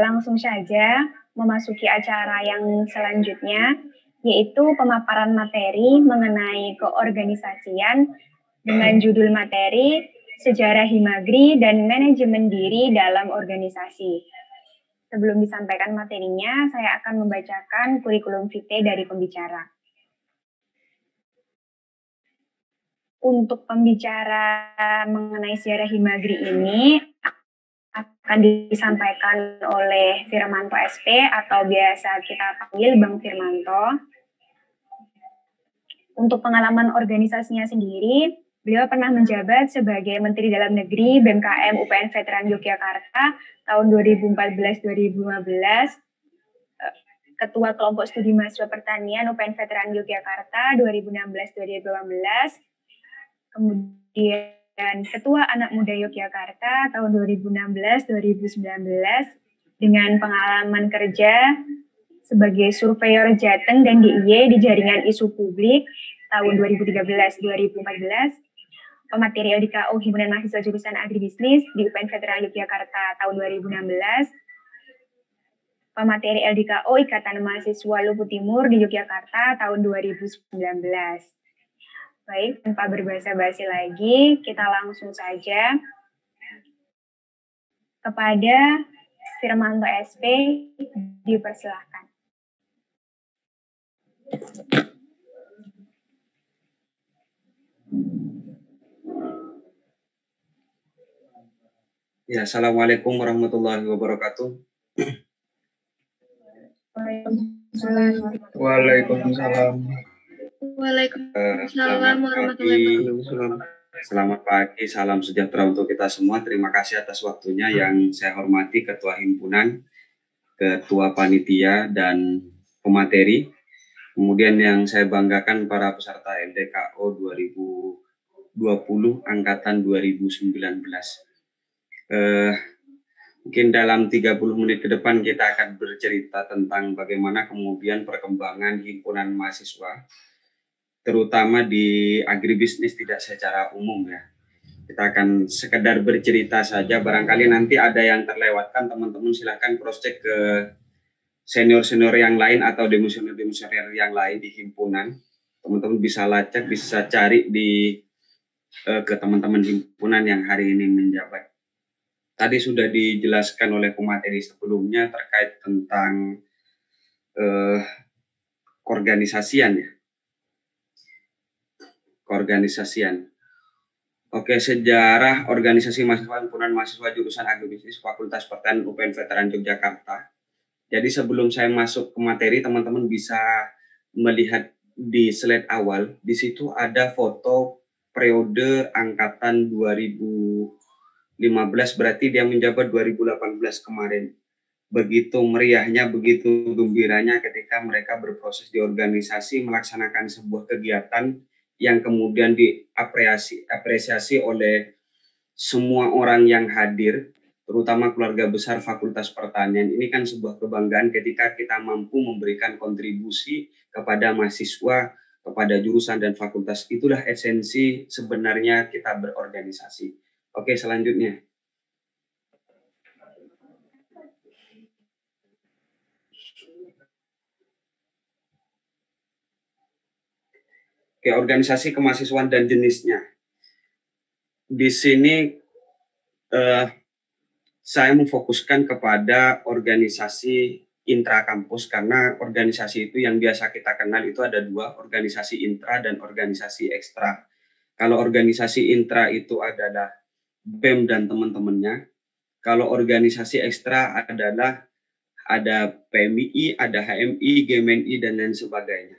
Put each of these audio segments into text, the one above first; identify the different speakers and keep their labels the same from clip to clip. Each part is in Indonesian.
Speaker 1: langsung saja memasuki acara yang selanjutnya, yaitu pemaparan materi mengenai keorganisasian dengan judul materi Sejarah Himagri dan Manajemen Diri dalam Organisasi. Sebelum disampaikan materinya, saya akan membacakan kurikulum vitae dari pembicara. Untuk pembicara mengenai sejarah Himagri ini akan disampaikan oleh Firmanto SP atau biasa kita panggil Bang Firmanto. Untuk pengalaman organisasinya sendiri, beliau pernah menjabat sebagai Menteri Dalam Negeri BMKM UPN Veteran Yogyakarta tahun 2014-2015, Ketua Kelompok Studi Mahasiswa Pertanian UPN Veteran Yogyakarta 2016-2018, kemudian Ketua Anak Muda Yogyakarta tahun 2016-2019 dengan pengalaman kerja sebagai surveyor Jateng dan DIY di jaringan isu publik tahun 2013-2014, pemateri LDKO Himpunan Mahasiswa Jurusan Agribisnis di UPN Veteran Yogyakarta tahun 2016, pemateri LDKO Ikatan Mahasiswa Lubu Timur di Yogyakarta tahun 2019. Baik, tanpa berbasa-basi lagi, kita langsung saja kepada Firmanto SP, dipersilahkan.
Speaker 2: Ya, Assalamualaikum warahmatullahi wabarakatuh.
Speaker 3: Waalaikumsalam.
Speaker 2: Waalaikumsalam warahmatullahi wabarakatuh. Selamat pagi, salam sejahtera untuk kita semua. Terima kasih atas waktunya yang saya hormati Ketua Himpunan, Ketua Panitia, dan pemateri. Kemudian yang saya banggakan para peserta LDKO 2020 Angkatan 2019. Mungkin dalam 30 menit ke depan kita akan bercerita tentang bagaimana kemudian perkembangan himpunan mahasiswa, terutama di agribisnis tidak secara umum ya. Kita akan sekedar bercerita saja, barangkali nanti ada yang terlewatkan, teman-teman silahkan cross-check ke senior-senior yang lain atau demisioner-demisioner yang lain di himpunan. Teman-teman bisa lacak, bisa cari di ke teman-teman himpunan yang hari ini menjabat. Tadi sudah dijelaskan oleh pemateri sebelumnya terkait tentang keorganisasian ya. Keorganisasian. Oke, sejarah organisasi mahasiswa himpunan mahasiswa jurusan agribisnis Fakultas Pertanian UPN Veteran Yogyakarta. Jadi sebelum saya masuk ke materi, teman-teman bisa melihat di slide awal. Di situ ada foto periode angkatan 2015, berarti dia menjabat 2018 kemarin. Begitu meriahnya, begitu gembiranya ketika mereka berproses di organisasi melaksanakan sebuah kegiatan yang kemudian diapresiasi oleh semua orang yang hadir, terutama keluarga besar Fakultas Pertanian. Ini kan sebuah kebanggaan ketika kita mampu memberikan kontribusi kepada mahasiswa, kepada jurusan dan fakultas. Itulah esensi sebenarnya kita berorganisasi. Oke, selanjutnya. Oke, organisasi kemahasiswaan dan jenisnya. Di sini saya memfokuskan kepada organisasi intrakampus karena organisasi itu yang biasa kita kenal itu ada dua, organisasi intra dan organisasi ekstra. Kalau organisasi intra itu adalah BEM dan teman-temannya. Kalau organisasi ekstra adalah ada PMI, ada HMI, GMNI, dan lain sebagainya.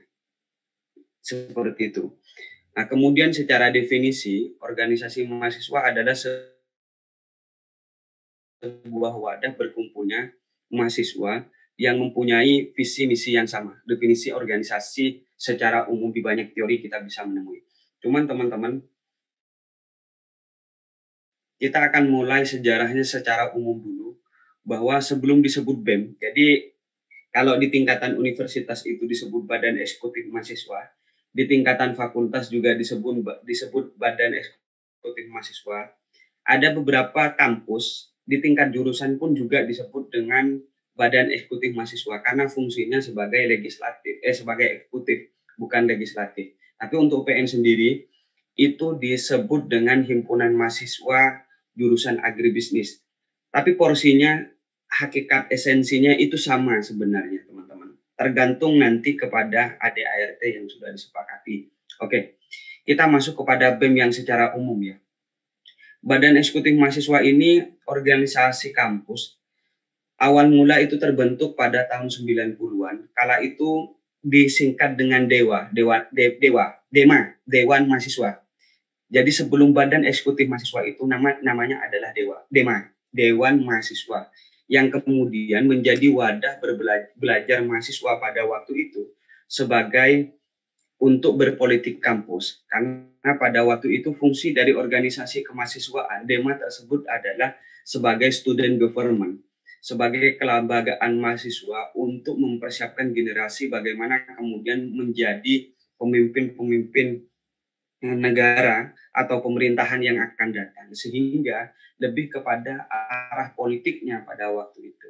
Speaker 2: Seperti itu. Nah, kemudian secara definisi, organisasi mahasiswa adalah sebuah wadah berkumpulnya mahasiswa yang mempunyai visi misi yang sama. Definisi organisasi secara umum di banyak teori kita bisa menemui. Cuman teman-teman, kita akan mulai sejarahnya secara umum dulu, bahwa sebelum disebut BEM, jadi kalau di tingkatan universitas itu disebut Badan Eksekutif Mahasiswa, di tingkatan fakultas juga disebut Badan Eksekutif Mahasiswa. Ada beberapa kampus di tingkat jurusan pun juga disebut dengan Badan Eksekutif Mahasiswa karena fungsinya sebagai sebagai eksekutif, bukan legislatif. Tapi untuk UPN sendiri itu disebut dengan Himpunan Mahasiswa Jurusan Agribisnis. Tapi porsinya, hakikat esensinya itu sama sebenarnya, teman-teman. Tergantung nanti kepada ADART yang sudah disepakati. Oke, kita masuk kepada BEM yang secara umum ya. Badan Eksekutif Mahasiswa ini organisasi kampus. Awal mula itu terbentuk pada tahun 90-an. Kala itu disingkat dengan DEMA, Dewan Mahasiswa. Jadi sebelum Badan Eksekutif Mahasiswa itu namanya adalah DEMA, Dewan Mahasiswa, yang kemudian menjadi wadah belajar mahasiswa pada waktu itu sebagai untuk berpolitik kampus. Karena pada waktu itu fungsi dari organisasi kemahasiswaan DEMA tersebut adalah sebagai student government, sebagai kelembagaan mahasiswa untuk mempersiapkan generasi bagaimana kemudian menjadi pemimpin-pemimpin negara atau pemerintahan yang akan datang, sehingga lebih kepada arah politiknya pada waktu itu.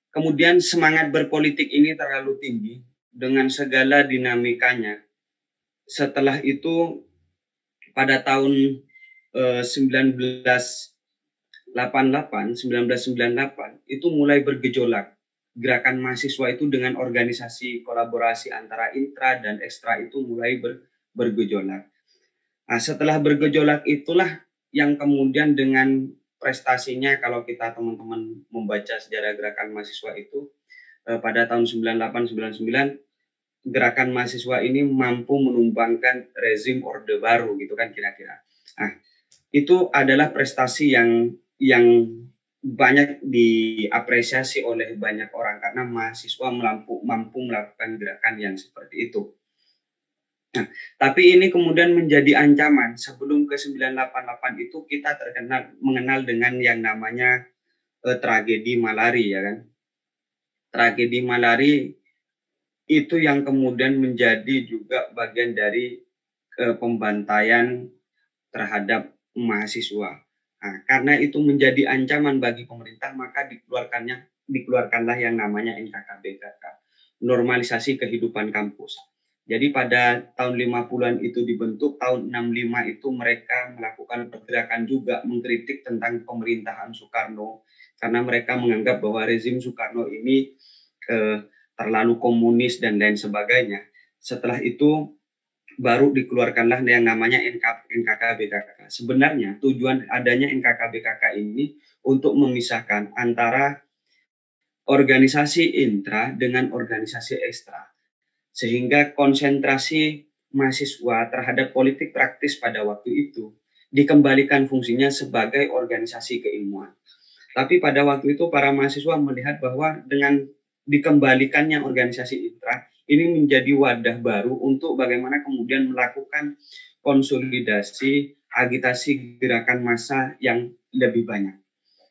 Speaker 2: Kemudian semangat berpolitik ini terlalu tinggi dengan segala dinamikanya. Setelah itu pada tahun 1998 itu mulai bergejolak. Gerakan mahasiswa itu dengan organisasi kolaborasi antara intra dan ekstra itu mulai bergejolak. Nah, setelah bergejolak itulah yang kemudian dengan prestasinya, kalau kita teman-teman membaca sejarah gerakan mahasiswa itu pada tahun 98-99 gerakan mahasiswa ini mampu menumbangkan rezim Orde Baru gitu kan kira-kira. Nah, itu adalah prestasi yang banyak diapresiasi oleh banyak orang karena mahasiswa mampu melakukan gerakan yang seperti itu. Nah, tapi ini kemudian menjadi ancaman. Sebelum ke 988 itu kita mengenal dengan yang namanya tragedi Malari ya kan. Tragedi Malari itu yang kemudian menjadi juga bagian dari pembantaian terhadap mahasiswa. Nah, karena itu menjadi ancaman bagi pemerintah, maka dikeluarkanlah yang namanya NKKBKK, normalisasi kehidupan kampus. Jadi pada tahun 50-an itu dibentuk, tahun 65 itu mereka melakukan pergerakan juga mengkritik tentang pemerintahan Soekarno, karena mereka menganggap bahwa rezim Soekarno ini terlalu komunis dan lain sebagainya. Setelah itu baru dikeluarkanlah yang namanya NKKBKK. Sebenarnya tujuan adanya NKKBKK ini untuk memisahkan antara organisasi intra dengan organisasi ekstra. Sehingga konsentrasi mahasiswa terhadap politik praktis pada waktu itu dikembalikan fungsinya sebagai organisasi keilmuan. Tapi pada waktu itu para mahasiswa melihat bahwa dengan dikembalikannya organisasi intra ini menjadi wadah baru untuk bagaimana kemudian melakukan konsolidasi agitasi gerakan massa yang lebih banyak.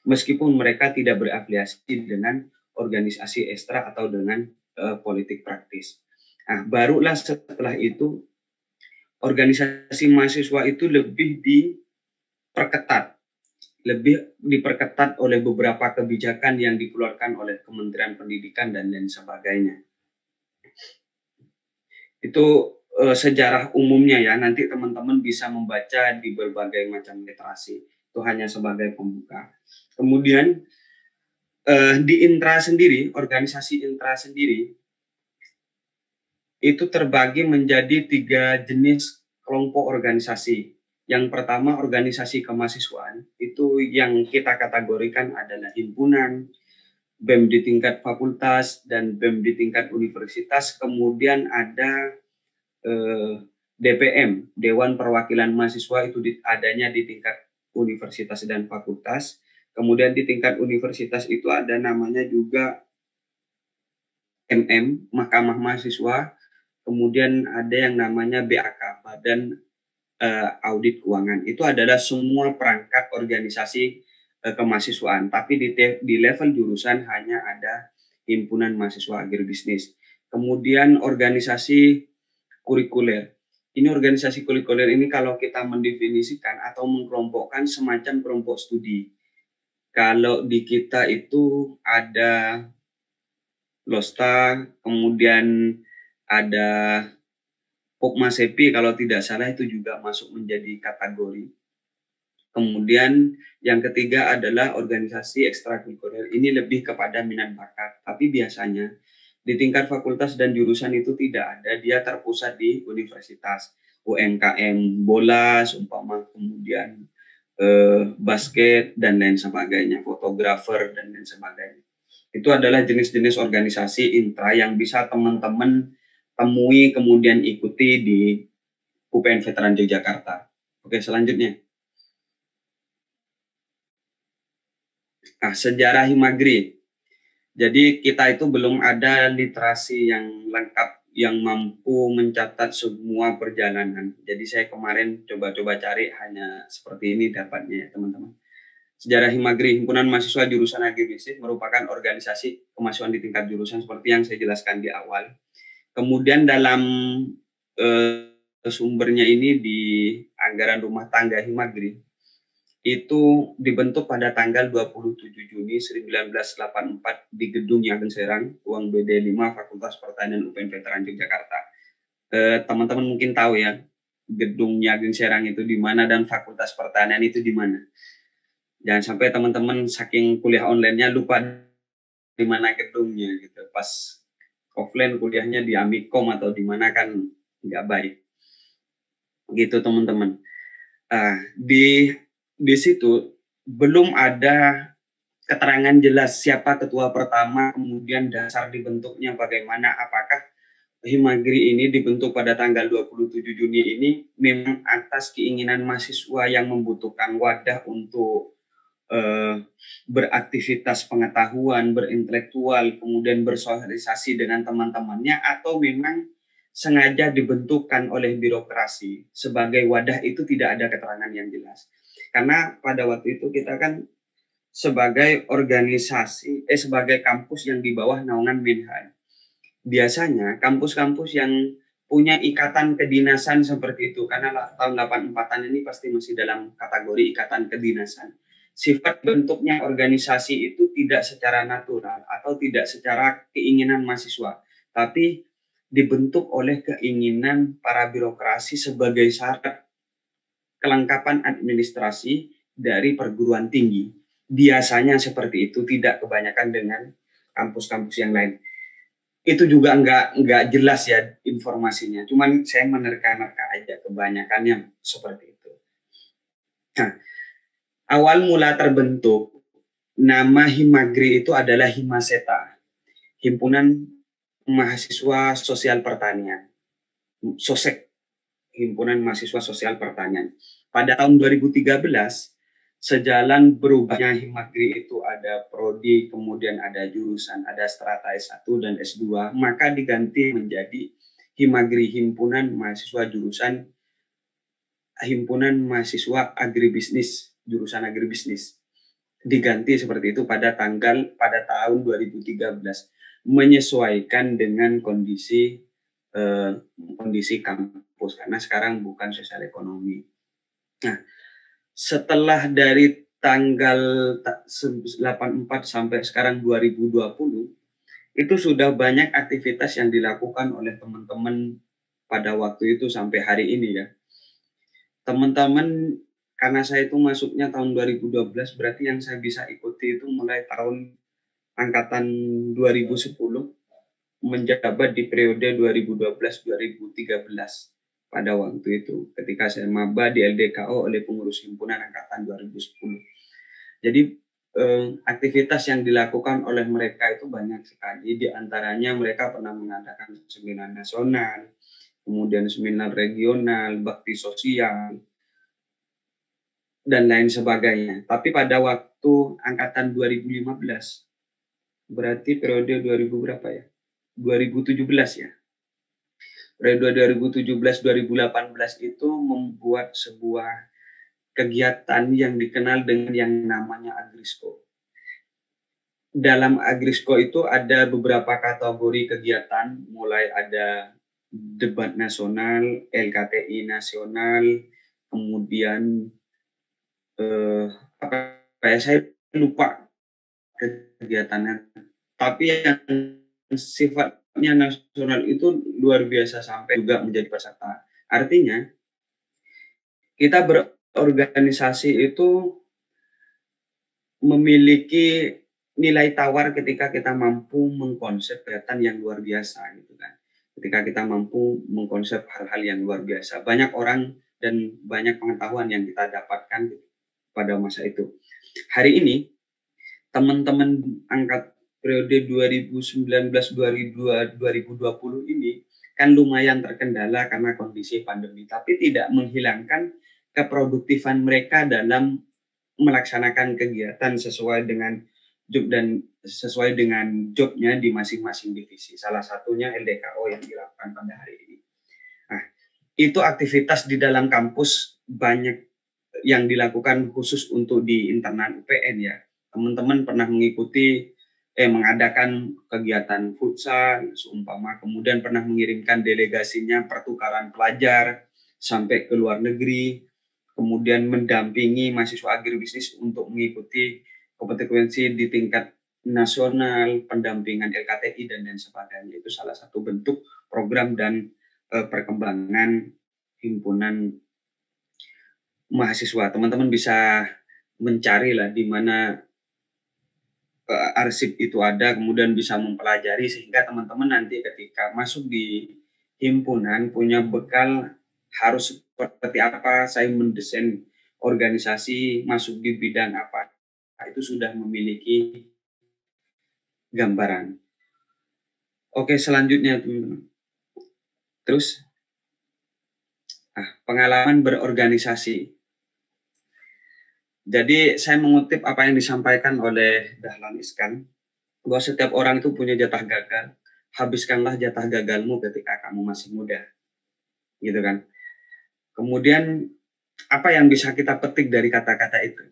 Speaker 2: Meskipun mereka tidak berafiliasi dengan organisasi ekstra atau dengan politik praktis. Nah, barulah setelah itu organisasi mahasiswa itu lebih diperketat oleh beberapa kebijakan yang dikeluarkan oleh Kementerian Pendidikan dan lain sebagainya. Itu sejarah umumnya ya, nanti teman-teman bisa membaca di berbagai macam literasi. Itu hanya sebagai pembuka. Kemudian di intra sendiri, organisasi intra sendiri, itu terbagi menjadi 3 jenis kelompok organisasi. Yang pertama organisasi kemahasiswaan, itu yang kita kategorikan adalah himpunan, BEM di tingkat fakultas, dan BEM di tingkat universitas. Kemudian ada DPM, Dewan Perwakilan Mahasiswa, itu adanya di tingkat universitas dan fakultas. Kemudian di tingkat universitas itu ada namanya juga Mahkamah Mahasiswa. Kemudian ada yang namanya BAK, Badan Audit Keuangan. Itu adalah semua perangkat organisasi kemahasiswaan. Tapi di level jurusan hanya ada Himpunan Mahasiswa Agribisnis. Kemudian organisasi kurikuler. Ini organisasi kurikuler ini kalau kita mendefinisikan atau mengkelompokkan semacam kelompok studi. Kalau di kita itu ada Losta, kemudian ada Pokmasepi kalau tidak salah itu juga masuk menjadi kategori. Kemudian yang ketiga adalah organisasi ekstrakurikuler. Ini lebih kepada minat bakat, tapi biasanya di tingkat fakultas dan jurusan itu tidak ada, dia terpusat di universitas. UMKM bola, umpama, kemudian basket dan lain sebagainya, fotografer dan lain sebagainya. Itu adalah jenis-jenis organisasi intra yang bisa teman-teman temui kemudian ikuti di UPN Veteran Yogyakarta. Oke, selanjutnya. Nah, sejarah Himagri. Jadi kita itu belum ada literasi yang lengkap yang mampu mencatat semua perjalanan. Jadi saya kemarin coba-coba cari hanya seperti ini dapatnya ya teman-teman. Sejarah Himagri, Himpunan Mahasiswa Jurusan Agribisnis merupakan organisasi kemahasiswaan di tingkat jurusan seperti yang saya jelaskan di awal. Kemudian dalam sumbernya ini di anggaran rumah tangga Himagri, itu dibentuk pada tanggal 27 Juni 1984 di Gedung Ageng Serang, ruang BD 5 Fakultas Pertanian UPN Veteran Yogyakarta. Teman-teman mungkin tahu ya, Gedung Ageng Serang itu di mana dan Fakultas Pertanian itu di mana. Jangan sampai teman-teman saking kuliah online-nya lupa di mana gedungnya gitu. Pas offline kuliahnya di Amikom atau di mana kan nggak baik. Gitu teman-teman. Di situ belum ada keterangan jelas siapa ketua pertama, kemudian dasar dibentuknya bagaimana, apakah Himagri ini dibentuk pada tanggal 27 Juni ini memang atas keinginan mahasiswa yang membutuhkan wadah untuk beraktivitas pengetahuan, berintelektual, kemudian bersosialisasi dengan teman-temannya, atau memang sengaja dibentukkan oleh birokrasi sebagai wadah, itu tidak ada keterangan yang jelas. Karena pada waktu itu kita kan sebagai organisasi, sebagai kampus yang di bawah naungan Minhan. Biasanya kampus-kampus yang punya ikatan kedinasan seperti itu, karena tahun 84-an ini pasti masih dalam kategori ikatan kedinasan. Sifat bentuknya organisasi itu tidak secara natural atau tidak secara keinginan mahasiswa, tapi dibentuk oleh keinginan para birokrasi sebagai syarat kelengkapan administrasi dari perguruan tinggi. Biasanya seperti itu, tidak kebanyakan dengan kampus-kampus yang lain. Itu juga nggak jelas ya informasinya. Cuman saya menerka-nerka aja, kebanyakannya seperti itu. Nah, awal mula terbentuk nama Himagri itu adalah Himaseta, Himpunan Mahasiswa Sosial Pertanian. Sosek, Himpunan Mahasiswa Sosial Pertanian. Pada tahun 2013, sejalan berubahnya Himagri itu ada prodi, kemudian ada jurusan, ada strata S1 dan S2, maka diganti menjadi Himagri, Himpunan Mahasiswa Jurusan Himpunan Mahasiswa Agribisnis, jurusan Agribisnis. Diganti seperti itu pada tahun 2013, menyesuaikan dengan kondisi kampus, karena sekarang bukan sosial ekonomi. Nah, setelah dari tanggal 84 sampai sekarang 2020, itu sudah banyak aktivitas yang dilakukan oleh teman-teman pada waktu itu sampai hari ini ya. Teman-teman, karena saya itu masuknya tahun 2012, berarti yang saya bisa ikuti itu mulai tahun angkatan 2010, menjabat di periode 2012-2013. Pada waktu itu ketika saya maba di LDKO oleh pengurus himpunan angkatan 2010. Jadi aktivitas yang dilakukan oleh mereka itu banyak sekali. Di antaranya mereka pernah mengadakan seminar nasional, kemudian seminar regional, bakti sosial, dan lain sebagainya. Tapi pada waktu angkatan 2015, berarti periode 2000 berapa ya? 2017 ya. Periode 2017-2018 itu membuat sebuah kegiatan yang dikenal dengan yang namanya Agrisco. Dalam Agrisco itu ada beberapa kategori kegiatan, mulai ada debat nasional, LKTI nasional, kemudian saya lupa kegiatannya. Tapi yang sifatnya nasional itu luar biasa sampai juga menjadi peserta. Artinya kita berorganisasi itu memiliki nilai tawar ketika kita mampu mengkonsep kegiatan yang luar biasa gitu kan. Ketika kita mampu mengkonsep hal-hal yang luar biasa. Banyak orang dan banyak pengetahuan yang kita dapatkan pada masa itu. Hari ini teman-teman angkat periode 2019-2020 ini kan lumayan terkendala karena kondisi pandemi, tapi tidak menghilangkan keproduktifan mereka dalam melaksanakan kegiatan sesuai dengan jobnya di masing-masing divisi. Salah satunya LDKO yang dilakukan pada hari ini. Nah, itu aktivitas di dalam kampus banyak yang dilakukan khusus untuk di internal UPN ya. Teman-teman pernah mengadakan kegiatan futsal seumpama, kemudian pernah mengirimkan delegasinya pertukaran pelajar sampai ke luar negeri, kemudian mendampingi mahasiswa agribisnis untuk mengikuti kompetensi di tingkat nasional, pendampingan LKTI dan lain sebagainya. Itu salah satu bentuk program dan perkembangan himpunan mahasiswa. Teman-teman bisa mencari lah di mana arsip itu ada, kemudian bisa mempelajari sehingga teman-teman nanti ketika masuk di himpunan punya bekal harus seperti apa, saya mendesain organisasi, masuk di bidang apa, itu sudah memiliki gambaran. Oke, selanjutnya teman-teman. Terus, pengalaman berorganisasi. Jadi saya mengutip apa yang disampaikan oleh Dahlan Iskan, bahwa setiap orang itu punya jatah gagal. Habiskanlah jatah gagalmu ketika kamu masih muda. Gitu kan. Kemudian apa yang bisa kita petik dari kata-kata itu?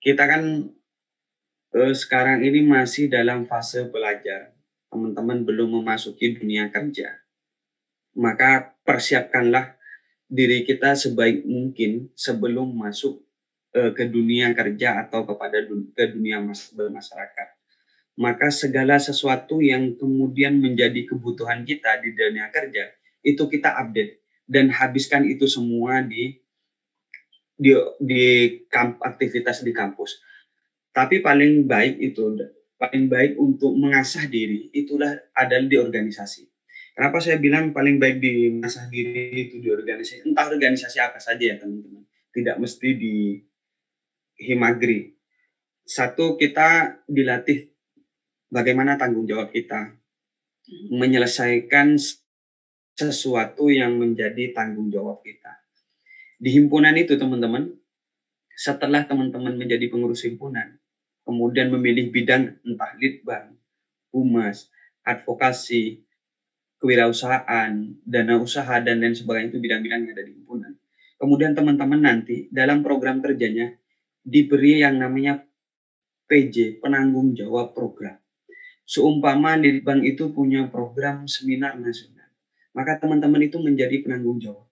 Speaker 2: Kita kan sekarang ini masih dalam fase belajar. Teman-teman belum memasuki dunia kerja. Maka persiapkanlah diri kita sebaik mungkin sebelum masuk ke dunia kerja atau ke dunia bermasyarakat. Maka segala sesuatu yang kemudian menjadi kebutuhan kita di dunia kerja, itu kita update dan habiskan itu semua di aktivitas di kampus. Tapi paling baik untuk mengasah diri itulah adalah di organisasi. Kenapa saya bilang paling baik di mengasah diri itu di organisasi? Entah organisasi apa saja ya teman-teman. Tidak mesti di Himagri. Satu, kita dilatih bagaimana tanggung jawab kita menyelesaikan sesuatu yang menjadi tanggung jawab kita. Di himpunan itu teman-teman, setelah teman-teman menjadi pengurus himpunan, kemudian memilih bidang entah litbang, humas, advokasi, kewirausahaan, dana usaha, dan lain sebagainya, itu bidang-bidang yang ada di himpunan. Kemudian teman-teman nanti dalam program kerjanya diberi yang namanya PJ, penanggung jawab program. Seumpama litbang itu punya program seminar nasional, maka teman-teman itu menjadi penanggung jawab.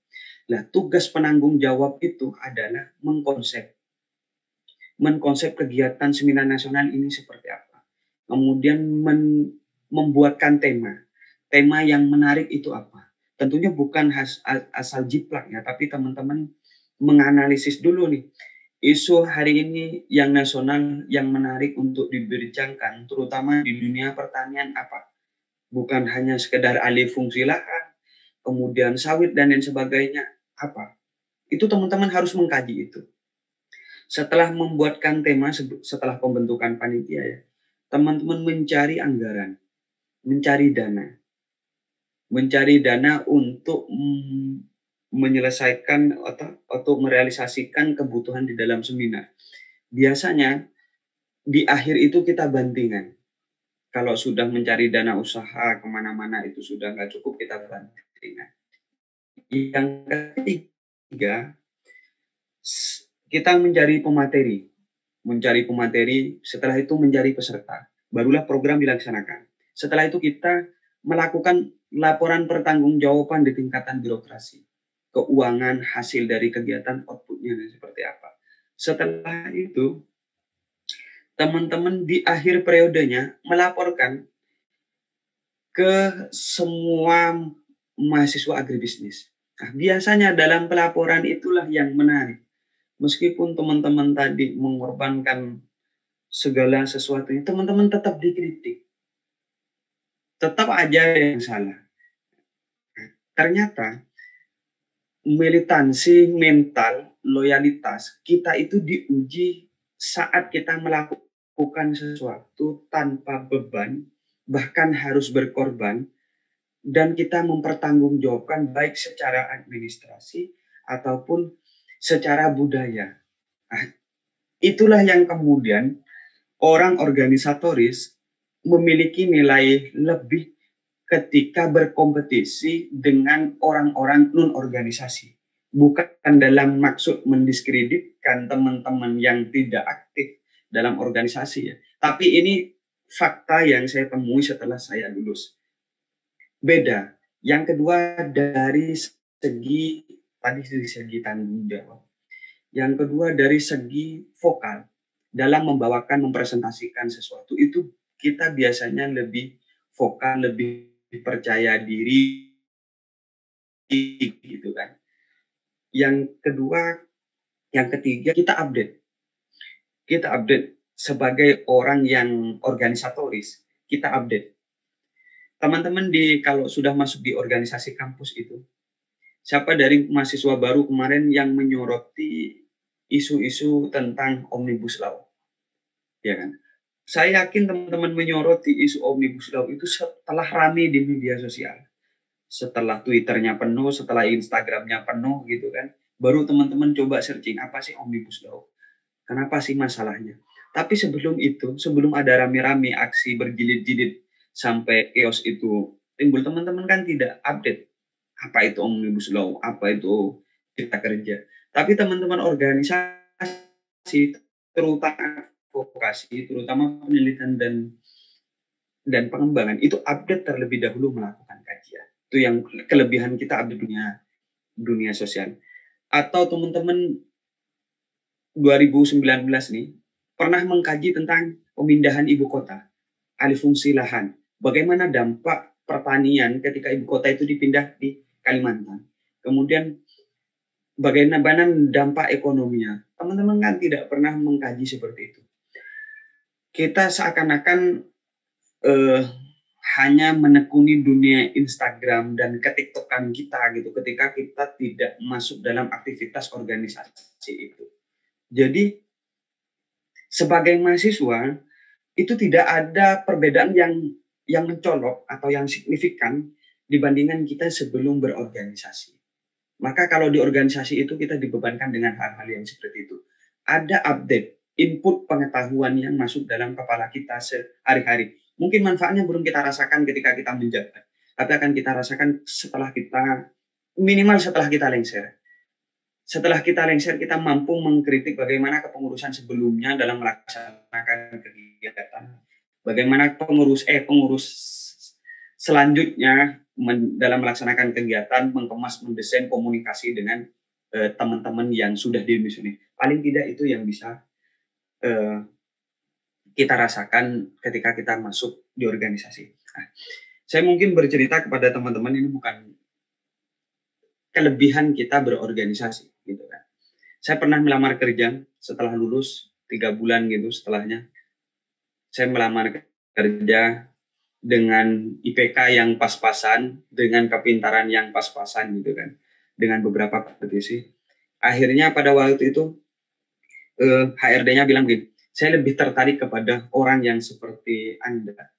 Speaker 2: Nah, tugas penanggung jawab itu adalah mengkonsep kegiatan seminar nasional ini seperti apa. Kemudian membuatkan tema yang menarik itu apa. Tentunya bukan asal jiplak ya, tapi teman-teman menganalisis dulu nih. Isu hari ini yang nasional yang menarik untuk dibincangkan, terutama di dunia pertanian apa? Bukan hanya sekedar alih fungsi lahan, kemudian sawit dan lain sebagainya apa? Itu teman-teman harus mengkaji itu. Setelah membuatkan tema, setelah pembentukan panitia ya, teman-teman mencari anggaran, mencari dana untuk menyelesaikan atau merealisasikan kebutuhan di dalam seminar. Biasanya di akhir itu kita bandingan. Kalau sudah mencari dana usaha kemana-mana itu sudah nggak cukup, kita bandingan. Yang ketiga, kita mencari pemateri, setelah itu mencari peserta. Barulah program dilaksanakan. Setelah itu kita melakukan laporan pertanggungjawaban di tingkatan birokrasi. Keuangan hasil dari kegiatan outputnya seperti apa. Setelah itu teman-teman di akhir periodenya melaporkan ke semua mahasiswa agribisnis. Nah, biasanya dalam pelaporan itulah yang menarik. Meskipun teman-teman tadi mengorbankan segala sesuatunya, teman-teman tetap dikritik. Tetap aja yang salah. Ternyata militansi mental, loyalitas kita itu diuji saat kita melakukan sesuatu tanpa beban, bahkan harus berkorban, dan kita mempertanggungjawabkan baik secara administrasi ataupun secara budaya. Nah, itulah yang kemudian orang organisatoris memiliki nilai lebih ketika berkompetisi dengan orang-orang non-organisasi. Bukan dalam maksud mendiskreditkan teman-teman yang tidak aktif dalam organisasi ya. Tapi ini fakta yang saya temui setelah saya lulus. Beda. Yang kedua dari segi, tadi dari segi tanggung jawab. Yang kedua dari segi vokal. Dalam membawakan, mempresentasikan sesuatu itu kita biasanya lebih vokal, lebih percaya diri gitu kan. Yang kedua, yang ketiga kita update. Kita update sebagai orang yang organisatoris, kita update. Teman-teman kalau sudah masuk di organisasi kampus itu, siapa dari mahasiswa baru kemarin yang menyoroti isu-isu tentang Omnibus Law? Ya kan? Saya yakin teman-teman menyoroti isu Omnibus Law itu setelah rame di media sosial. Setelah Twitternya penuh, setelah Instagramnya penuh gitu kan, baru teman-teman coba searching apa sih Omnibus Law, kenapa sih masalahnya. Tapi sebelum itu, sebelum ada rame-rame aksi berjilid-jilid sampai chaos itu timbul, teman-teman kan tidak update apa itu Omnibus Law, apa itu Cipta Kerja. Tapi teman-teman organisasi, terutama advokasi, terutama penelitian dan pengembangan, itu update terlebih dahulu melakukan kajian. Itu yang kelebihan kita update dunia sosial. Atau teman-teman 2019 nih pernah mengkaji tentang pemindahan ibu kota, alih fungsi lahan. Bagaimana dampak pertanian ketika ibu kota itu dipindah di Kalimantan. Kemudian bagaimana dampak ekonominya. Teman-teman kan tidak pernah mengkaji seperti itu. Kita seakan-akan hanya menekuni dunia Instagram dan ketiktokan kita gitu ketika kita tidak masuk dalam aktivitas organisasi itu. Jadi sebagai mahasiswa itu tidak ada perbedaan yang mencolok atau yang signifikan dibandingkan kita sebelum berorganisasi. Maka kalau di organisasi itu kita dibebankan dengan hal-hal yang seperti itu. Ada update, input pengetahuan yang masuk dalam kepala kita sehari-hari. Mungkin manfaatnya belum kita rasakan ketika kita menjabat, tapi akan kita rasakan setelah kita, minimal setelah kita lengser. Setelah kita lengser, kita mampu mengkritik bagaimana kepengurusan sebelumnya dalam melaksanakan kegiatan. Bagaimana pengurus selanjutnya dalam melaksanakan kegiatan, mengemas, mendesain komunikasi dengan teman-teman yang sudah di Indonesia. Paling tidak itu yang bisa kita rasakan ketika kita masuk di organisasi. Nah, saya mungkin bercerita kepada teman-teman, ini bukan kelebihan kita berorganisasi, gitu kan. Saya pernah melamar kerja setelah lulus 3 bulan gitu setelahnya. Saya melamar kerja dengan IPK yang pas-pasan, dengan kepintaran yang pas-pasan gitu kan, dengan beberapa kompetisi. Akhirnya pada waktu itu HRD-nya bilang gini, saya lebih tertarik kepada orang yang seperti Anda.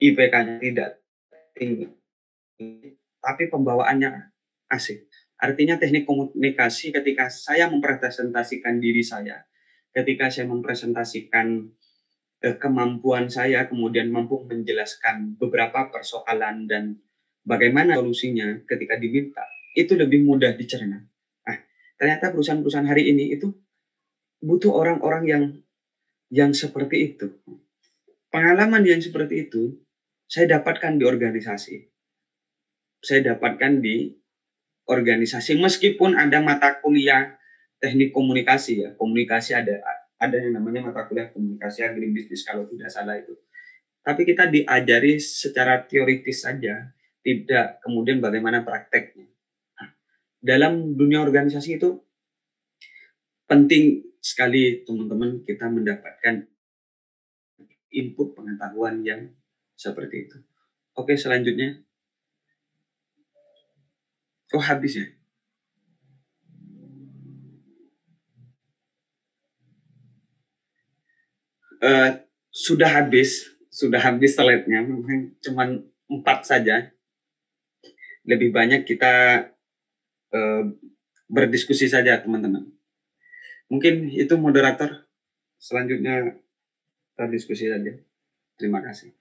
Speaker 2: IPK-nya tidak tinggi, tapi pembawaannya asik. Artinya teknik komunikasi ketika saya mempresentasikan diri saya, ketika saya mempresentasikan kemampuan saya, kemudian mampu menjelaskan beberapa persoalan dan bagaimana solusinya ketika diminta, itu lebih mudah dicerna. Nah, ternyata perusahaan-perusahaan hari ini itu butuh orang-orang yang seperti itu. Pengalaman yang seperti itu saya dapatkan di organisasi. Saya dapatkan di organisasi meskipun ada mata kuliah teknik komunikasi ya. Komunikasi ada ada yang namanya mata kuliah komunikasi agribisnis kalau tidak salah itu. Tapi kita diajari secara teoritis saja, tidak kemudian bagaimana prakteknya. Nah, dalam dunia organisasi itu penting sekali teman-teman kita mendapatkan input pengetahuan yang seperti itu. Oke, selanjutnya. Oh, habis ya? Sudah habis slide-nya, memang cuma 4 saja. Lebih banyak kita berdiskusi saja teman-teman. Mungkin itu moderator, selanjutnya kita diskusi saja. Terima kasih.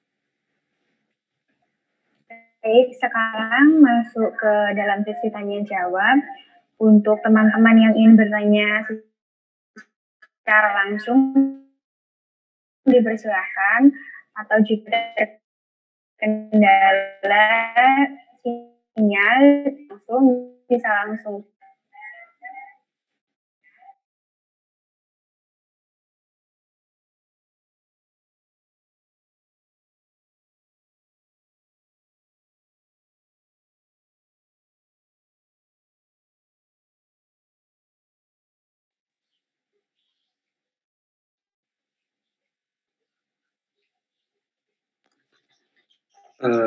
Speaker 1: Baik, sekarang masuk ke dalam sesi tanya jawab. Untuk teman-teman yang ingin bertanya secara langsung dipersilahkan, atau jika kendala sinyal langsung bisa langsung.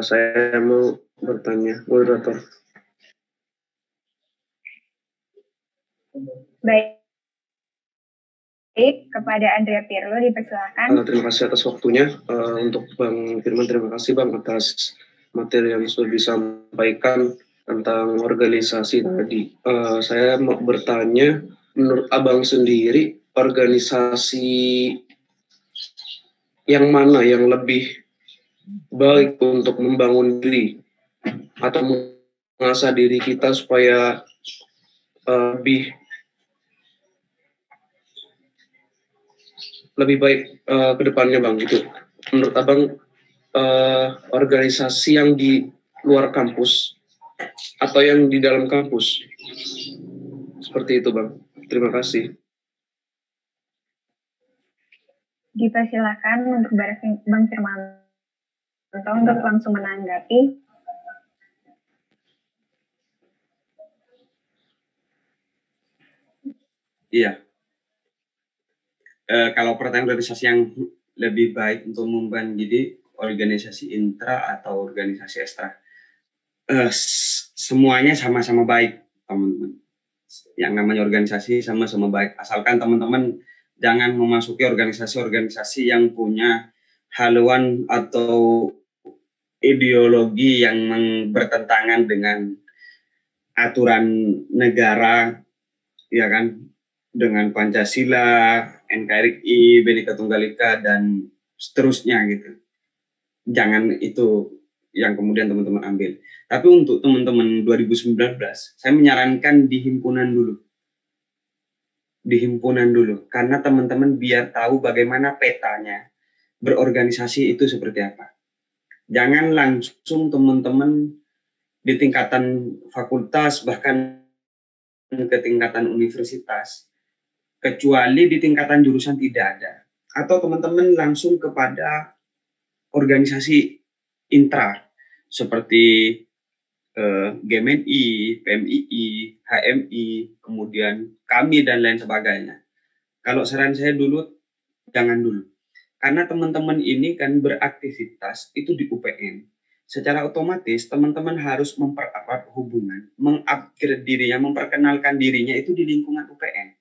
Speaker 3: Saya mau bertanya, moderator.
Speaker 1: Baik, kepada Andrea Pirlo dipersilakan.
Speaker 3: Terima kasih atas waktunya. Untuk Bang Firman, terima kasih Bang atas materi yang sudah disampaikan tentang organisasi tadi. Saya mau bertanya, menurut Abang sendiri, organisasi yang mana yang lebih baik untuk membangun diri atau mengasah diri kita supaya lebih baik ke depannya Bang, gitu. Menurut Abang, organisasi yang di luar kampus atau yang di dalam kampus? Seperti itu Bang. Terima kasih.
Speaker 1: Dipersilakan untuk Bang Firman untuk langsung menanggapi.
Speaker 2: Iya. Kalau pertanyaan organisasi yang lebih baik untuk membangun diri, organisasi intra atau organisasi ekstra, semuanya sama-sama baik, teman-teman. Yang namanya organisasi sama-sama baik, asalkan teman-teman jangan memasuki organisasi-organisasi yang punya haluan atau ideologi yang bertentangan dengan aturan negara, ya kan, dengan Pancasila, NKRI, Bhinneka Tunggal Ika, dan seterusnya gitu. Jangan itu yang kemudian teman-teman ambil. Tapi untuk teman-teman 2019, saya menyarankan di himpunan dulu. Di himpunan dulu, karena teman-teman biar tahu bagaimana petanya berorganisasi itu seperti apa. Jangan langsung teman-teman di tingkatan fakultas, bahkan ke tingkatan universitas, kecuali di tingkatan jurusan tidak ada. Atau teman-teman langsung kepada organisasi intra, seperti GMNI, PMII, HMI, kemudian kami, dan lain sebagainya. Kalau saran saya dulu, jangan dulu. Karena teman-teman ini kan beraktivitas itu di UPN. Secara otomatis teman-teman harus mempererat hubungan, mengupgrade dirinya, memperkenalkan dirinya itu di lingkungan UPN.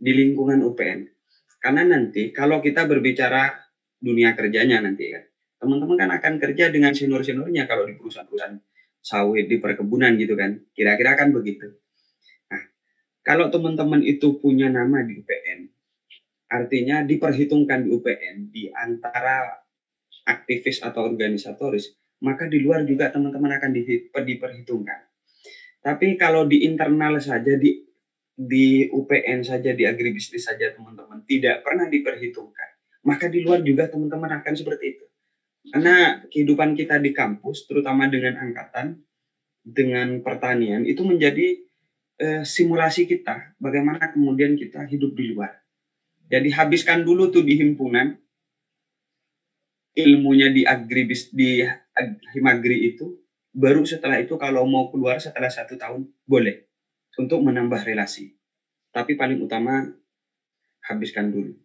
Speaker 2: Di lingkungan UPN. Karena nanti kalau kita berbicara dunia kerjanya nanti kan, teman-teman kan akan kerja dengan senior-seniornya kalau di perusahaan-perusahaan sawit, di perkebunan gitu kan. Kira-kira kan begitu. Nah, kalau teman-teman itu punya nama di UPN, artinya diperhitungkan di UPN di antara aktivis atau organisatoris, maka di luar juga teman-teman akan diperhitungkan. Tapi kalau di internal saja, di UPN saja, di agribisnis saja teman-teman tidak pernah diperhitungkan, maka di luar juga teman-teman akan seperti itu. Karena kehidupan kita di kampus, terutama dengan angkatan, dengan pertanian, itu menjadi simulasi kita, bagaimana kemudian kita hidup di luar. Jadi habiskan dulu tuh di himpunan, ilmunya di Himagri itu, baru setelah itu kalau mau keluar setelah 1 tahun, boleh untuk menambah relasi. Tapi paling utama, habiskan dulu.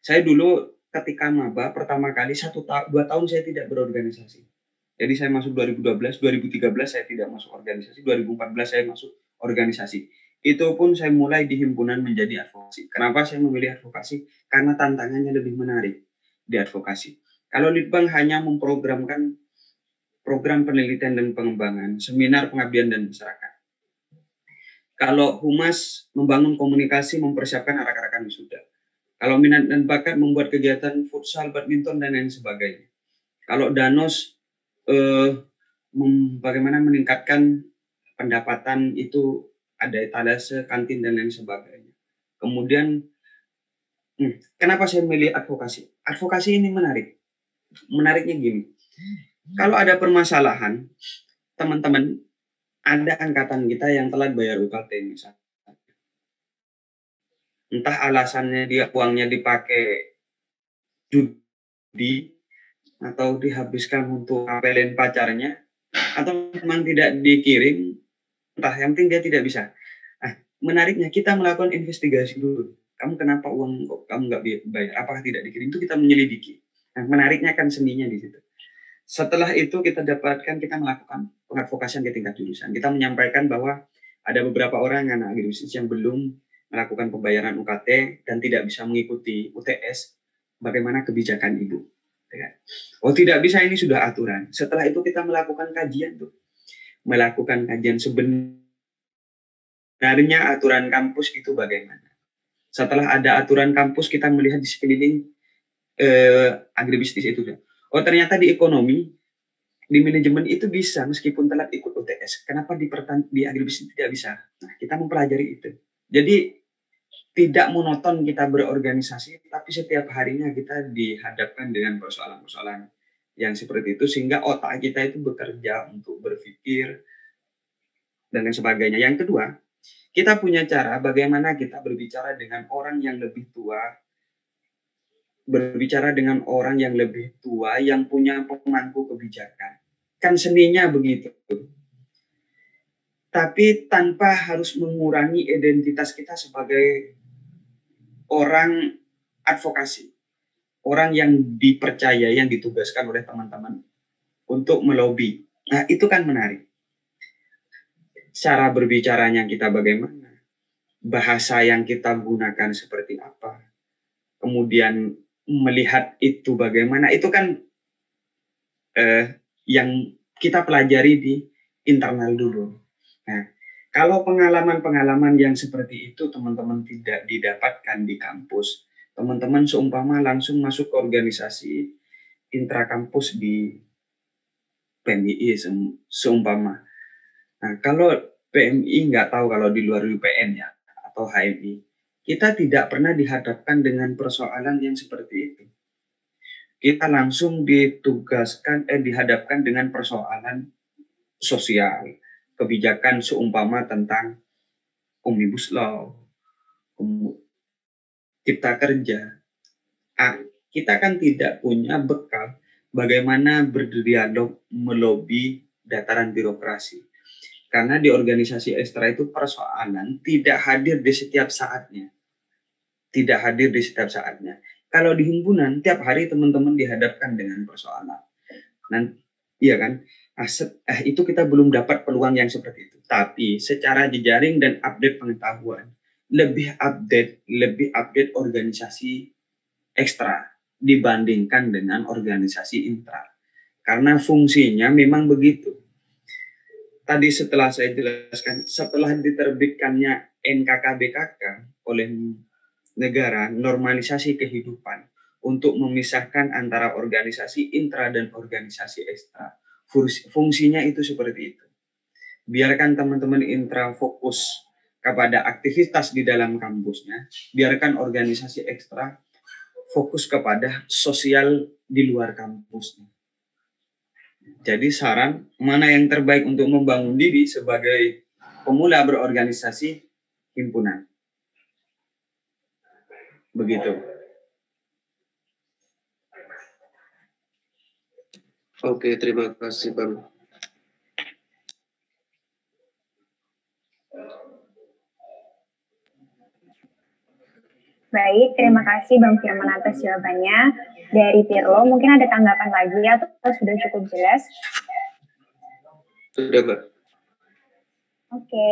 Speaker 2: Saya dulu ketika maba, pertama kali 2 tahun saya tidak berorganisasi. Jadi saya masuk 2012, 2013 saya tidak masuk organisasi, 2014 saya masuk organisasi. Itu pun saya mulai di himpunan menjadi advokasi. Kenapa saya memilih advokasi? Karena tantangannya lebih menarik di advokasi. Kalau Litbang hanya memprogramkan program penelitian dan pengembangan, seminar pengabdian dan masyarakat. Kalau Humas membangun komunikasi, mempersiapkan arak-arakan wisuda. Kalau minat dan bakat membuat kegiatan futsal, badminton, dan lain sebagainya. Kalau Danos bagaimana meningkatkan pendapatan itu, ada etalase, kantin, dan lain sebagainya. Kemudian, kenapa saya memilih advokasi? Advokasi ini menarik. Menariknya gini, kalau ada permasalahan, teman-teman, ada angkatan kita yang telat bayar UKT misalnya. Entah alasannya dia uangnya dipakai judi, atau dihabiskan untuk apelin pacarnya, atau memang tidak dikirim, entah, yang penting dia tidak bisa. Nah, menariknya kita melakukan investigasi dulu. Kamu kenapa uang kamu nggak bayar? Apakah tidak dikirim? Itu kita menyelidiki. Nah, menariknya kan seninya di situ. Setelah itu kita melakukan pengadvokasian di tingkat jurusan. Kita menyampaikan bahwa ada beberapa orang anak agribisnis yang belum melakukan pembayaran UKT dan tidak bisa mengikuti UTS. Bagaimana kebijakan Ibu? Oh, tidak bisa, ini sudah aturan. Setelah itu kita melakukan kajian tuh. Melakukan kajian sebenarnya aturan kampus itu bagaimana. Setelah ada aturan kampus, kita melihat di sekeliling agribisnis itu. Oh, ternyata di ekonomi, di manajemen itu bisa meskipun telat ikut UTS. Kenapa di agribisnis tidak bisa? Nah, kita mempelajari itu. Jadi tidak monoton kita berorganisasi, tapi setiap harinya kita dihadapkan dengan persoalan-persoalan yang seperti itu, sehingga otak kita itu bekerja untuk berpikir dan lain sebagainya. Yang kedua, kita punya cara bagaimana kita berbicara dengan orang yang lebih tua, yang punya pemangku kebijakan. Kan seninya begitu. Tapi tanpa harus mengurangi identitas kita sebagai orang advokasi. Orang yang dipercaya, yang ditugaskan oleh teman-teman untuk melobi. Nah, itu kan menarik. Cara berbicaranya kita bagaimana? Bahasa yang kita gunakan seperti apa? Kemudian melihat itu bagaimana? Itu kan yang kita pelajari di internal dulu. Nah, kalau pengalaman-pengalaman yang seperti itu teman-teman tidak didapatkan di kampus, teman-teman seumpama langsung masuk ke organisasi intrakampus di PMI seumpama. Nah, kalau PMI nggak tahu kalau di luar UPN ya, atau HMI, kita tidak pernah dihadapkan dengan persoalan yang seperti itu. Kita langsung dihadapkan dengan persoalan sosial, kebijakan seumpama tentang Omnibus Law, Cipta Kerja. Kita kan tidak punya bekal bagaimana berdialog melobi dataran birokrasi. Karena di organisasi ekstra itu persoalan tidak hadir di setiap saatnya. Tidak hadir di setiap saatnya. Kalau di himpunan, tiap hari teman-teman dihadapkan dengan persoalan. Iya kan? Itu kita belum dapat peluang yang seperti itu. Tapi secara jejaring dan update pengetahuan, lebih update organisasi ekstra dibandingkan dengan organisasi intra. Karena fungsinya memang begitu. Tadi setelah saya jelaskan, setelah diterbitkannya NKK-BKK oleh negara, normalisasi kehidupan untuk memisahkan antara organisasi intra dan organisasi ekstra. Fungsinya itu seperti itu. Biarkan teman-teman intra fokus kepada aktivitas di dalam kampusnya, biarkan organisasi ekstra fokus kepada sosial di luar kampusnya. Jadi saran, mana yang terbaik untuk membangun diri sebagai pemula berorganisasi? Himpunan. Begitu.
Speaker 3: Oke, terima kasih Bang.
Speaker 1: Baik, terima kasih Bang Firman atas jawabannya. Dari Pirlo, mungkin ada tanggapan lagi atau sudah cukup jelas?
Speaker 3: Sudah, Mbak.
Speaker 1: Oke.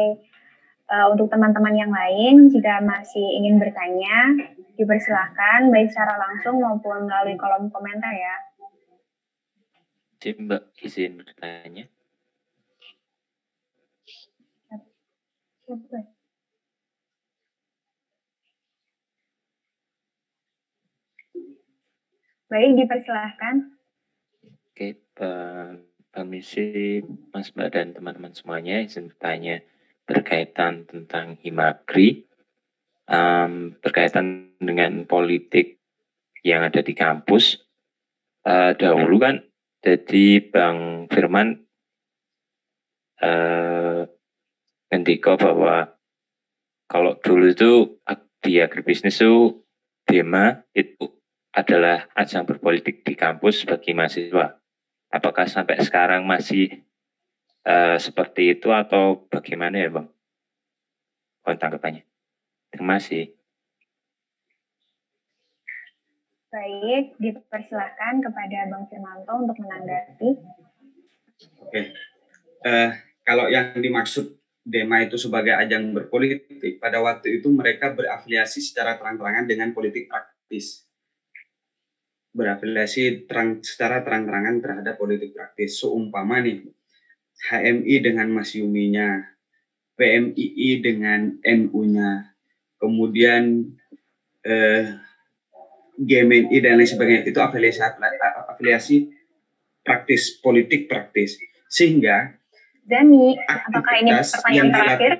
Speaker 1: Untuk teman-teman yang lain, jika masih ingin bertanya, dipersilahkan baik secara langsung maupun melalui kolom komentar ya.
Speaker 4: Mbak, izin bertanya. Baik, dipersilahkan. Oke, Bang Misi, Mas Mbak dan teman-teman semuanya, izin bertanya berkaitan tentang Himagri, berkaitan dengan politik yang ada di kampus. Dahulu kan, jadi Bang Firman ngendika bahwa kalau dulu itu di agribisnis itu DEMA itu adalah ajang berpolitik di kampus bagi mahasiswa. Apakah sampai sekarang masih seperti itu atau bagaimana ya Bang? Tanggapannya. Terima kasih.
Speaker 1: Baik, dipersilahkan kepada Bang Firmanto untuk menanggapi.
Speaker 2: Oke. Kalau yang dimaksud DEMA itu sebagai ajang berpolitik, pada waktu itu mereka berafiliasi secara terang-terangan dengan politik praktis. Berafiliasi secara terang-terangan terhadap politik praktis. Seumpama nih, HMI dengan Mas Yuminya, PMII dengan NU-nya, kemudian GMNI dan lain sebagainya, itu afiliasi praktis, politik praktis. Sehingga
Speaker 1: Dani, apakah ini pertanyaan terakhir?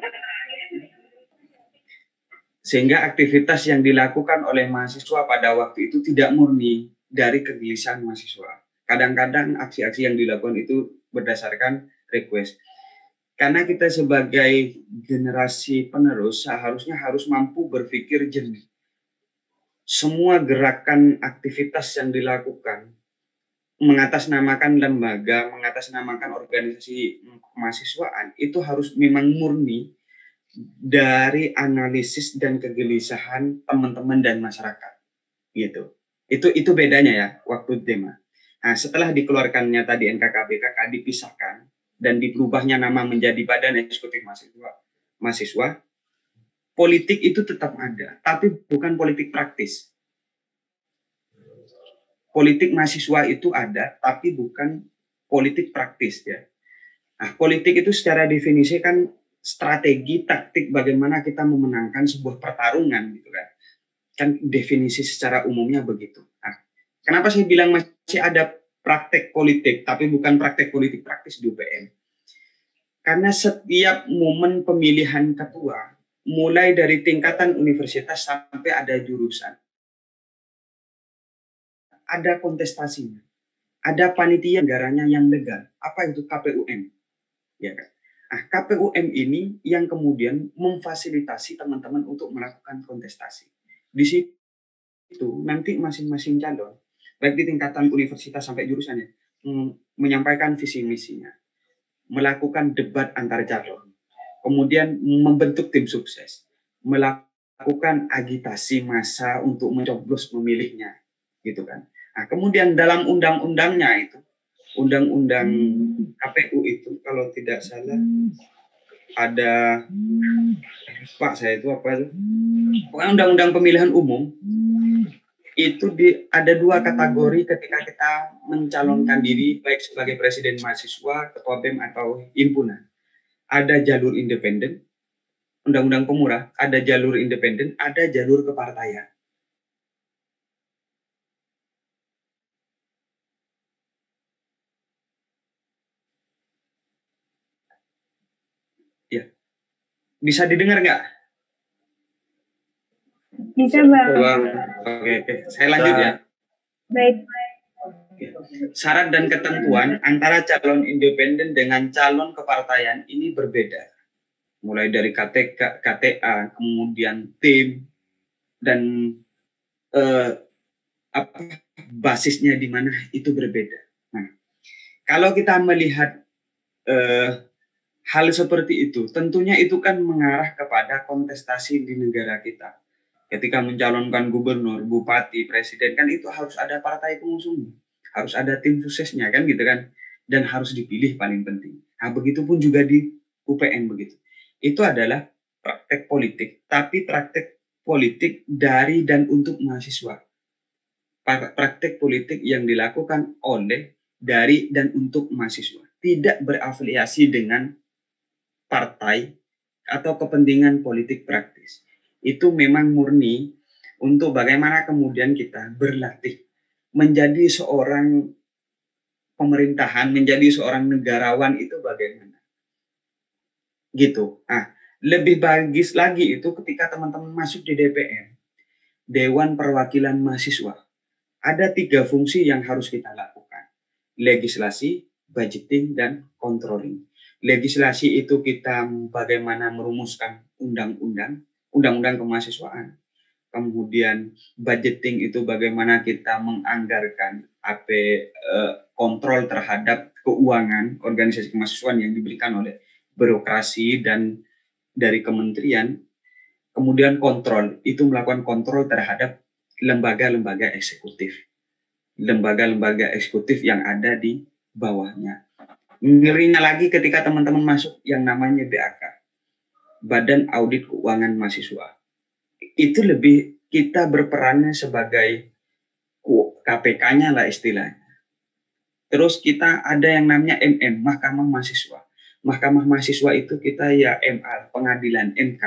Speaker 2: Sehingga aktivitas yang dilakukan oleh mahasiswa pada waktu itu tidak murni dari kegelisahan mahasiswa. Kadang-kadang aksi-aksi yang dilakukan itu berdasarkan request. Karena kita sebagai generasi penerus seharusnya harus mampu berpikir jernih. Semua gerakan aktivitas yang dilakukan, mengatasnamakan lembaga, mengatasnamakan organisasi kemahasiswaan, itu harus memang murni dari analisis dan kegelisahan teman-teman dan masyarakat, gitu. Itu bedanya ya waktu DEMA. Nah, setelah dikeluarkannya tadi NKKBKK dipisahkan dan diberubahnya nama menjadi Badan Eksekutif Mahasiswa, politik itu tetap ada, tapi bukan politik praktis. Politik mahasiswa itu ada, tapi bukan politik praktis ya. Nah, politik itu secara definisi kan strategi, taktik bagaimana kita memenangkan sebuah pertarungan gitu kan. Kan definisi secara umumnya begitu. Nah, kenapa saya bilang masih ada praktek politik, tapi bukan praktek politik praktis di UPN? Karena setiap momen pemilihan ketua, mulai dari tingkatan universitas sampai ada jurusan, ada kontestasinya, ada panitia negaranya yang legal. Apa itu KPUM? Ya kan? Nah, KPUM ini yang kemudian memfasilitasi teman-teman untuk melakukan kontestasi. Di situ nanti masing-masing calon, baik di tingkatan universitas sampai jurusannya, menyampaikan visi misinya, melakukan debat antar calon, kemudian membentuk tim sukses, melakukan agitasi massa untuk mencoblos memilihnya, gitu kan. Nah, kemudian dalam undang-undangnya itu, undang-undang KPU itu kalau tidak salah ada, Pak saya itu apa itu? Pokoknya undang-undang pemilihan umum itu ada dua kategori ketika kita mencalonkan diri baik sebagai presiden mahasiswa, ketua BEM atau himpunan. Ada jalur independen, undang-undang pemurah, ada jalur independen, ada jalur kepartaian. Ya, bisa didengar nggak?
Speaker 1: Bisa Bang.
Speaker 2: Oke. Saya lanjut ya.
Speaker 1: Baik.
Speaker 2: Syarat dan ketentuan antara calon independen dengan calon kepartaian ini berbeda. Mulai dari KTA, kemudian tim, dan apa basisnya di mana itu berbeda. Nah, kalau kita melihat hal seperti itu, tentunya itu kan mengarah kepada kontestasi di negara kita. Ketika mencalonkan gubernur, bupati, presiden, kan itu harus ada partai pengusungnya, harus ada tim suksesnya, kan gitu kan, dan harus dipilih paling penting. Nah, begitupun juga di UPN begitu. Itu adalah praktek politik, tapi praktek politik dari dan untuk mahasiswa. Praktek politik yang dilakukan oleh, dari, dan untuk mahasiswa. Tidak berafiliasi dengan partai atau kepentingan politik praktis. Itu memang murni untuk bagaimana kemudian kita berlatih menjadi seorang pemerintahan, menjadi seorang negarawan itu bagaimana. Gitu. Nah, lebih bagus lagi itu ketika teman-teman masuk di DPR, Dewan Perwakilan Mahasiswa. Ada 3 fungsi yang harus kita lakukan. Legislasi, budgeting, dan controlling. Legislasi itu kita bagaimana merumuskan undang-undang kemahasiswaan. Kemudian budgeting itu bagaimana kita menganggarkan kontrol terhadap keuangan organisasi kemahasiswaan yang diberikan oleh birokrasi dan dari kementerian. Kemudian kontrol itu melakukan kontrol terhadap lembaga-lembaga eksekutif. Lembaga-lembaga eksekutif yang ada di bawahnya. Ngerinya lagi ketika teman-teman masuk yang namanya BAK, Badan Audit Keuangan Mahasiswa. Itu lebih kita berperannya sebagai KPK-nya lah istilahnya. Terus kita ada yang namanya MM, Mahkamah Mahasiswa. Mahkamah Mahasiswa itu kita ya MA, pengadilan MK.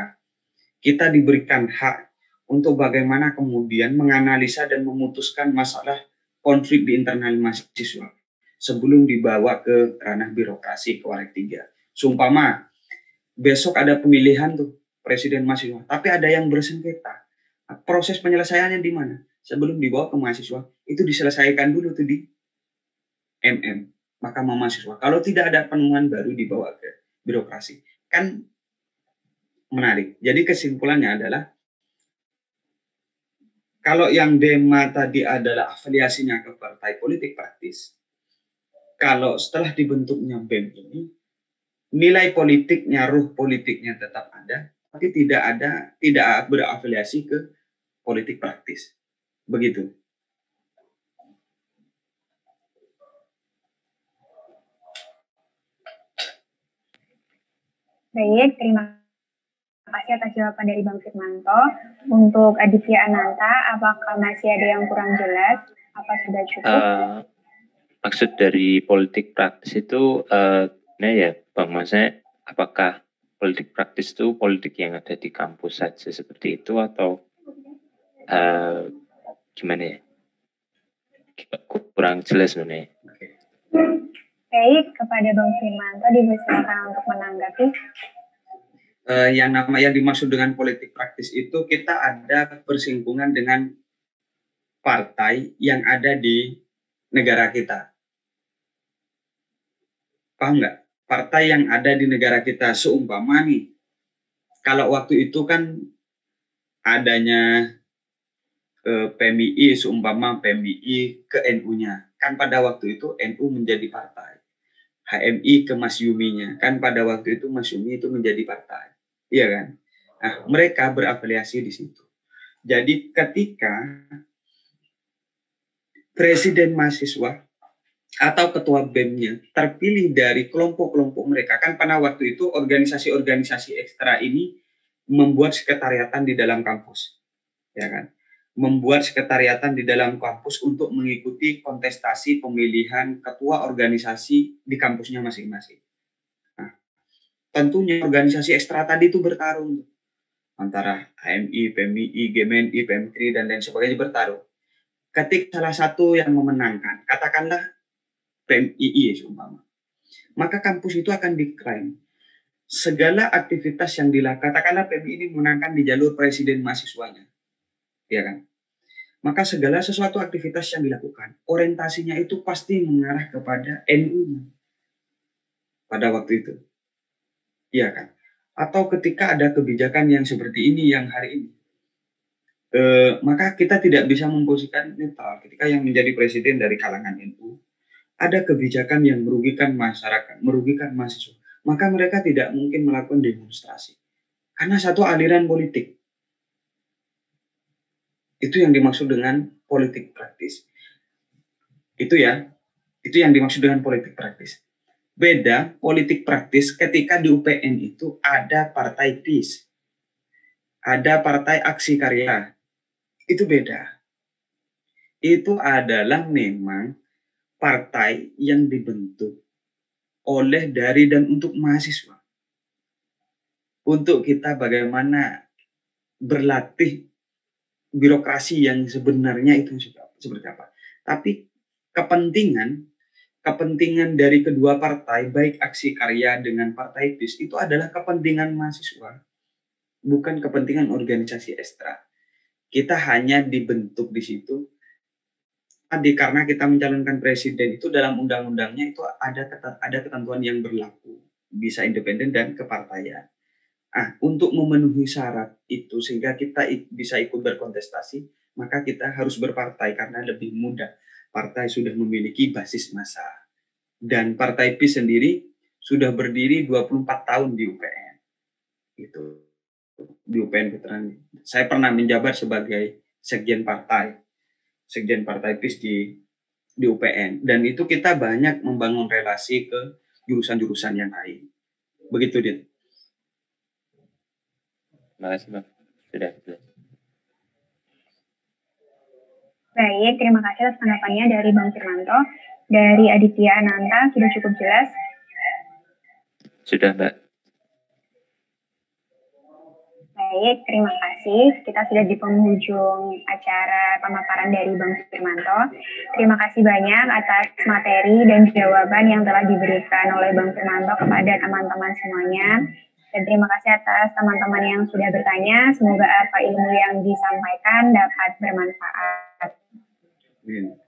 Speaker 2: Kita diberikan hak untuk bagaimana kemudian menganalisa dan memutuskan masalah konflik di internal mahasiswa sebelum dibawa ke ranah birokrasi ke Waleg 3. Sumpama besok ada pemilihan tuh presiden mahasiswa, tapi ada yang bersengketa. Proses penyelesaiannya di mana? Sebelum dibawa ke mahasiswa, itu diselesaikan dulu tuh di MM, Mahkamah Mahasiswa. Kalau tidak ada penemuan baru dibawa ke birokrasi. Kan menarik. Jadi kesimpulannya adalah kalau yang Dema tadi adalah afiliasinya ke partai politik praktis, kalau setelah dibentuknya BEM ini, nilai politiknya, ruh politiknya tetap ada, tapi tidak berafiliasi ke politik praktis. Begitu.
Speaker 1: Baik, terima kasih atas jawaban dari Bang Firmanto. Untuk Aditya Ananta, apakah masih ada yang kurang jelas? Apa sudah cukup?
Speaker 4: Maksud dari politik praktis itu, ya Bang, maksudnya apakah politik praktis itu politik yang ada di kampus saja seperti itu atau gimana ya? Kurang jelas sebenarnya.
Speaker 1: Baik, kepada Bang Firmanto dipersilakan untuk menanggapi.
Speaker 2: Yang dimaksud dengan politik praktis itu kita ada bersinggungan dengan partai yang ada di negara kita. Paham nggak? Partai yang ada di negara kita, seumpama nih, kalau waktu itu kan adanya PMII, seumpama PMII ke NU-nya, kan pada waktu itu NU menjadi partai. HMI ke Mas Yuminya, kan pada waktu itu Mas Yumi itu menjadi partai. Iya kan? Nah, mereka berafiliasi di situ. Jadi ketika presiden mahasiswa atau ketua BEM-nya terpilih dari kelompok-kelompok mereka, kan pada waktu itu organisasi-organisasi ekstra ini membuat sekretariatan di dalam kampus, ya kan? Membuat sekretariatan di dalam kampus untuk mengikuti kontestasi pemilihan ketua organisasi di kampusnya masing-masing. Nah, tentunya organisasi ekstra tadi itu bertarung antara HMI, PMII, GMNI, PMKRI, dan lain sebagainya bertarung. Ketika salah satu yang memenangkan, katakanlah PMII seumpama, maka kampus itu akan diklaim segala aktivitas yang dilakukan. Katakanlah PMII ini memenangkan di jalur presiden mahasiswanya, ya kan? Maka segala sesuatu aktivitas yang dilakukan, orientasinya itu pasti mengarah kepada NU pada waktu itu, iya kan? Atau ketika ada kebijakan yang seperti ini yang hari ini, maka kita tidak bisa memposisikan netral ketika yang menjadi presiden dari kalangan NU ada kebijakan yang merugikan masyarakat, merugikan mahasiswa, maka mereka tidak mungkin melakukan demonstrasi karena satu aliran politik. Itu yang dimaksud dengan politik praktis. Itu yang dimaksud dengan politik praktis. Beda politik praktis ketika di UPN itu ada partai PIS, ada partai Aksi Karya. Itu beda. Itu adalah memang partai yang dibentuk oleh, dari, dan untuk mahasiswa. Untuk kita bagaimana berlatih birokrasi yang sebenarnya itu seperti apa. Tapi kepentingan dari kedua partai, baik Aksi Karya dengan partai PIS, itu adalah kepentingan mahasiswa, bukan kepentingan organisasi ekstra. Kita hanya dibentuk di situ karena kita mencalonkan presiden, itu dalam undang-undangnya itu ada ketentuan yang berlaku, bisa independen dan kepartaian. Untuk memenuhi syarat itu sehingga kita bisa ikut berkontestasi, maka kita harus berpartai karena lebih mudah. Partai sudah memiliki basis massa. Dan partai PIS sendiri sudah berdiri 24 tahun di UPN. Itu di UPN Veteran. Saya pernah menjabat sebagai sekjen partai PIS di UPN, dan itu kita banyak membangun relasi ke jurusan-jurusan yang lain. Begitu, Dit.
Speaker 4: Terima kasih, Bang. Sudah.
Speaker 1: Baik, terima kasih atas tanggapannya dari Bang Firmanto. Dari Aditya Ananta, sudah cukup jelas?
Speaker 4: Sudah, Mbak.
Speaker 1: Baik, terima kasih. Kita sudah di penghujung acara pemaparan dari Bang Firmanto. Terima kasih banyak atas materi dan jawaban yang telah diberikan oleh Bang Firmanto kepada teman-teman semuanya. Dan terima kasih atas teman-teman yang sudah bertanya. Semoga apa ilmu yang disampaikan dapat bermanfaat.